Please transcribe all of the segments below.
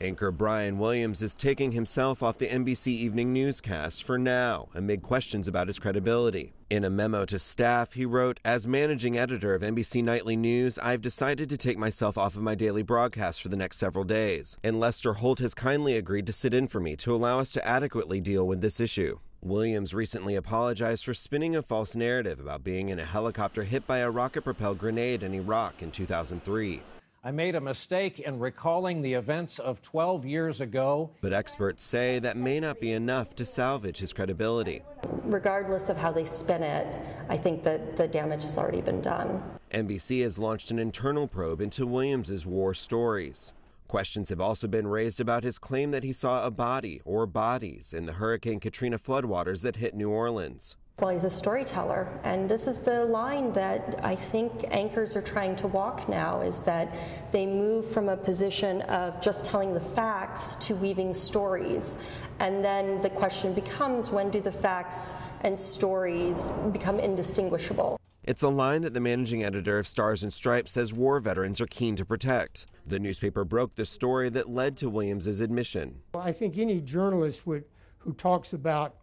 Anchor Brian Williams is taking himself off the NBC Evening Newscast for now, amid questions about his credibility. In a memo to staff, he wrote, "As managing editor of NBC Nightly News, I've decided to take myself off of my daily broadcast for the next several days, and Lester Holt has kindly agreed to sit in for me to allow us to adequately deal with this issue." Williams recently apologized for spinning a false narrative about being in a helicopter hit by a rocket-propelled grenade in Iraq in 2003. "I made a mistake in recalling the events of 12 years ago." But experts say that may not be enough to salvage his credibility. Regardless of how they spin it, I think that the damage has already been done. NBC has launched an internal probe into Williams's war stories. Questions have also been raised about his claim that he saw a body or bodies in the Hurricane Katrina floodwaters that hit New Orleans. Well, he's a storyteller, and this is the line that I think anchors are trying to walk now, is that they move from a position of just telling the facts to weaving stories. And then the question becomes, when do the facts and stories become indistinguishable? It's a line that the managing editor of Stars and Stripes says war veterans are keen to protect. The newspaper broke the story that led to Williams's admission. Well, I think any journalist who talks about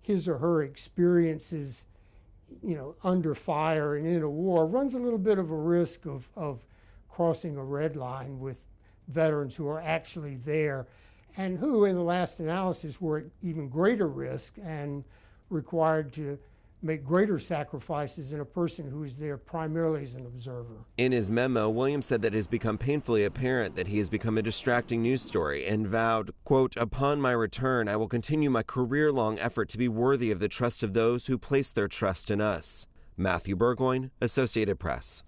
his or her experiences, under fire and in a war, runs a little bit of a risk of crossing a red line with veterans who are actually there and who, in the last analysis, were at even greater risk and required to make greater sacrifices than a person who is there primarily as an observer. In his memo, Williams said that it has become painfully apparent that he has become a distracting news story and vowed, quote, "Upon my return, I will continue my career-long effort to be worthy of the trust of those who place their trust in us." Matthew Burgoyne, Associated Press.